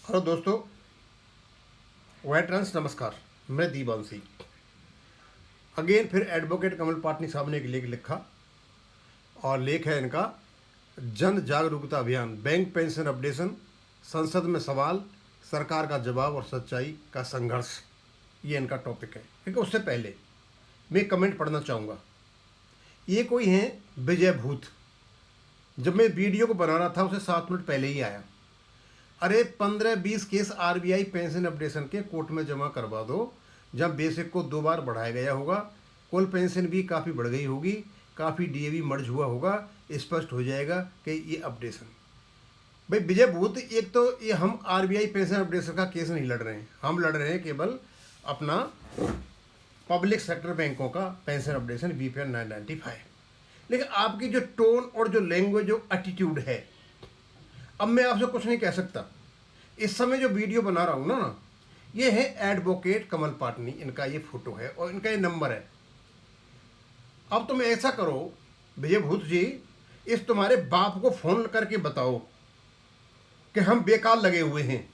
Hello दोस्तों, veterans नमस्कार। मैं दीवानसी अगेन फिर एडवोकेट कमल पाटनी साहब ने एक लेख लिखा और लेख है इनका जन जागरूकता अभियान बैंक पेंशन अपडेशन, संसद में सवाल, सरकार का जवाब और सच्चाई का संघर्ष। ये इनका टॉपिक है। क्योंकि उससे पहले मैं कमेंट पढ़ना चाहूँगा। ये कोई हैं विजय भूत। जब मैं वीडियो को बना रहा था उसे 7 मिनट पहले ही आया। अरे 15-20 केस आरबीआई पेंशन अपडेशन के कोर्ट में जमा करवा दो। जब बेसिक को 2 बार बढ़ाया गया होगा, कुल पेंशन भी काफ़ी बढ़ गई होगी, काफ़ी डीए भी मर्ज हुआ होगा, स्पष्ट हो जाएगा कि ये अपडेशन। भाई विजय भूत, एक तो ये हम आरबीआई पेंशन अपडेशन का केस नहीं लड़ रहे हैं, हम लड़ रहे हैं केवल अपना पब्लिक सेक्टर बैंकों का पेंशन अपडेशन बीपीएन 995। लेकिन आपकी जो टोन और जो लैंग्वेज, जो एटीट्यूड है, अब मैं आपसे कुछ नहीं कह सकता। इस समय जो वीडियो बना रहा हूँ ना, ये है एडवोकेट कमल पाटनी, इनका ये फोटो है और इनका ये नंबर है। अब तुम ऐसा करो विजय भूत जी, इस तुम्हारे बाप को फोन करके बताओ कि हम बेकार लगे हुए हैं।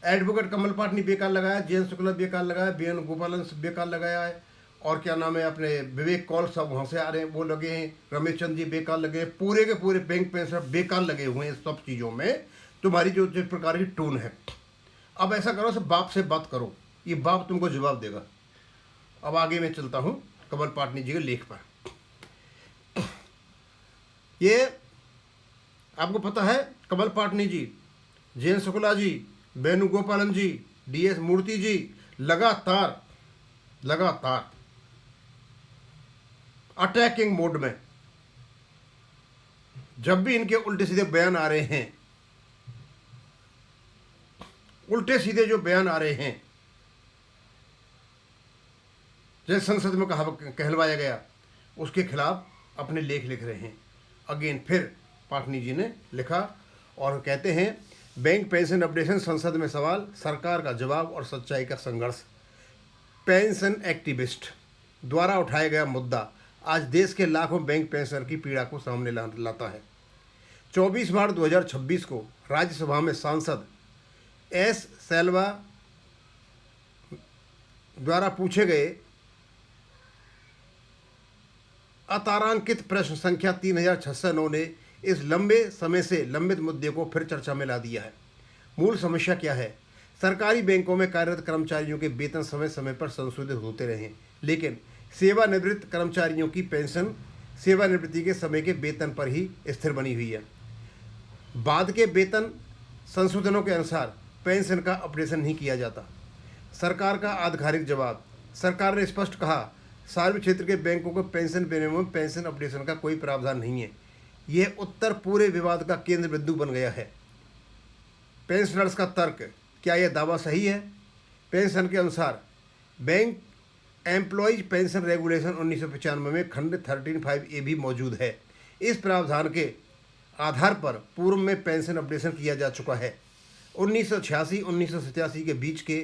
एडवोकेट कमल पाटनी बेकार लगाया, जयंत शुक्ला बेकार लगाया, बीएन गोपालन बेकार लगाया है, और क्या नाम है अपने विवेक कौल सब वहाँ से आ रहे हैं, वो लगे हैं, रमेश चंद जी बेकार लगे हैं, पूरे के पूरे बैंक पेंशन बेकार लगे हुए हैं। सब चीज़ों में तुम्हारी जो जिस प्रकार की टोन है, अब ऐसा करो, सब बाप से बात करो, ये बाप तुमको जवाब देगा। अब आगे मैं चलता हूँ कमल पाटनी जी के लेख पर। ये आपको पता है कमल पाटनी जी, जयंत शुक्ला जी, वेणुगोपालन जी, डीएस मूर्ति जी लगातार अटैकिंग मोड में, जब भी इनके उल्टे सीधे बयान आ रहे हैं, उल्टे सीधे जो बयान आ रहे हैं, जैसे संसद में कहलवाया गया, उसके खिलाफ अपने लेख लिख रहे हैं। अगेन फिर पाटनी जी ने लिखा और कहते हैं बैंक पेंशन अपडेशन, संसद में सवाल, सरकार का जवाब और सच्चाई का संघर्ष। पेंशन एक्टिविस्ट द्वारा उठाया गया मुद्दा आज देश के लाखों बैंक पेंशनर की पीड़ा को सामने लाता है। 24 मार्च 2026 को राज्यसभा में सांसद एस सेल्वा द्वारा पूछे गए अतारांकित प्रश्न संख्या 3609 ने इस लंबे समय से लंबित मुद्दे को फिर चर्चा में ला दिया है। मूल समस्या क्या है? सरकारी बैंकों में कार्यरत कर्मचारियों के वेतन समय समय पर संशोधित होते रहे, लेकिन सेवानिवृत्त कर्मचारियों की पेंशन सेवानिवृत्ति के समय के वेतन पर ही स्थिर बनी हुई है। बाद के वेतन संशोधनों के अनुसार पेंशन का अपडेशन नहीं किया जाता। सरकार का आधिकारिक जवाब: सरकार ने स्पष्ट कहा, सार्वजनिक क्षेत्र के बैंकों को पेंशन देने में पेंशन अपडेशन का कोई प्रावधान नहीं है। यह उत्तर पूरे विवाद का केंद्र बिंदु बन गया है। पेंशनर्स का तर्क: क्या यह दावा सही है? पेंशन के अनुसार बैंक एम्प्लॉयज पेंशन रेगुलेशन 1995 में खंड 13(5)(a) भी मौजूद है। इस प्रावधान के आधार पर पूर्व में पेंशन अपडेशन किया जा चुका है। 1986-1987 के बीच के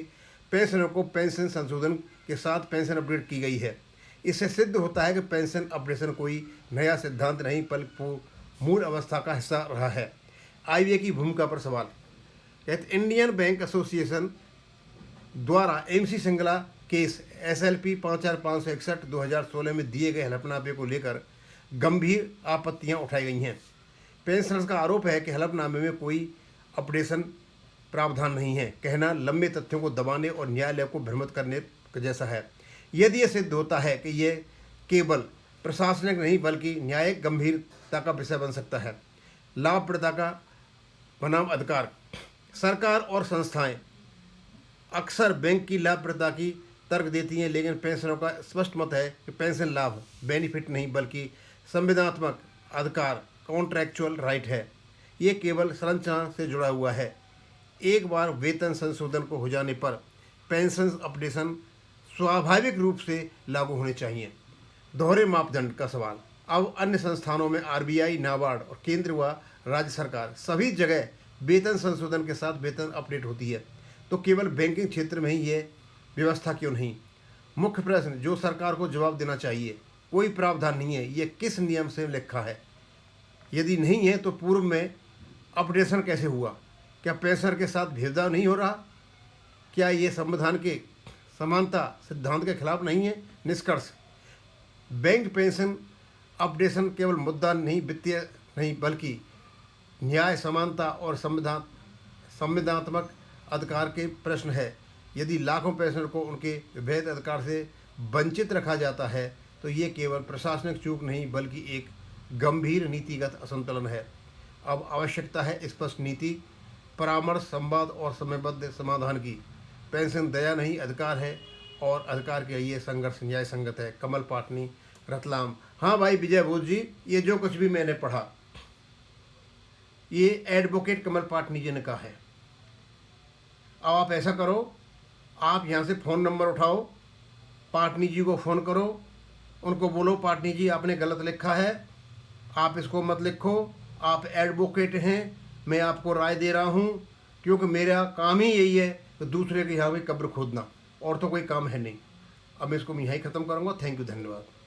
पेंशनर को पेंशन संशोधन के साथ पेंशन अपडेट की गई है। इससे सिद्ध होता है कि पेंशन अपडेशन कोई नया सिद्धांत नहीं बल्कि मूल अवस्था का हिस्सा रहा है। आईबीए की भूमिका पर सवाल: कहते इंडियन बैंक एसोसिएशन द्वारा एमसी सिंगला केस SLP 5561 2016 में दिए गए हलफनामे को लेकर गंभीर आपत्तियां उठाई गई हैं। पेंशनर्स का आरोप है कि हलफनामे में कोई अपडेशन प्रावधान नहीं है। कहना लंबे तथ्यों को दबाने और न्यायालय को भ्रमित करने जैसा है। यदि यह सिद्ध होता है कि यह केवल प्रशासनिक नहीं बल्कि न्यायिक गंभीरता का विषय बन सकता है। लाभप्रदता का बनाम अधिकार: सरकार और संस्थाएं अक्सर बैंक की लाभप्रदता की तर्क देती हैं, लेकिन पेंशनरों का स्पष्ट मत है कि पेंशन लाभ बेनिफिट नहीं बल्कि संविधानात्मक अधिकार, कॉन्ट्रैक्चुअल राइट है। ये केवल संरचना से जुड़ा हुआ है। एक बार वेतन संशोधन को हो जाने पर पेंशन अपडेशन स्वाभाविक रूप से लागू होने चाहिए। दोहरे मापदंड का सवाल: अब अन्य संस्थानों में आरबीआई, नाबार्ड और केंद्र व राज्य सरकार सभी जगह वेतन संशोधन के साथ वेतन अपडेट होती है, तो केवल बैंकिंग क्षेत्र में ही ये व्यवस्था क्यों नहीं? मुख्य प्रश्न जो सरकार को जवाब देना चाहिए। कोई प्रावधान नहीं है, ये किस नियम से लिखा है? यदि नहीं है तो पूर्व में अपडेशन कैसे हुआ? क्या पेंशनर के साथ भेदभाव नहीं हो रहा? क्या ये संविधान के समानता सिद्धांत के खिलाफ नहीं है? निष्कर्ष, बैंक पेंशन अपडेशन केवल मुद्दा नहीं, वित्तीय नहीं, बल्कि न्याय, समानता और संविधानात्मक अधिकार के प्रश्न है। यदि लाखों पेंशनर को उनके वैध अधिकार से वंचित रखा जाता है तो ये केवल प्रशासनिक चूक नहीं बल्कि एक गंभीर नीतिगत असंतुलन है। अब आवश्यकता है स्पष्ट नीति, परामर्श, संवाद और समयबद्ध समाधान की। पेंशन दया नहीं, अधिकार है और अधिकार के लिए संघर्ष न्याय संगत है। कमल पाटनी, रतलाम। हाँ भाई विजय बोध जी, ये जो कुछ भी मैंने पढ़ा ये एडवोकेट कमल पाटनी जी ने कहा है। अब आप ऐसा करो, आप यहाँ से फ़ोन नंबर उठाओ, पाटनी जी को फ़ोन करो, उनको बोलो पाटनी जी आपने गलत लिखा है, आप इसको मत लिखो, आप एडवोकेट हैं, मैं आपको राय दे रहा हूँ, क्योंकि मेरा काम ही यही है कि दूसरे के यहाँ भी कब्र खोदना, और तो कोई काम है नहीं। अब मैं इसको यहीं ख़त्म करूँगा। थैंक यू, धन्यवाद।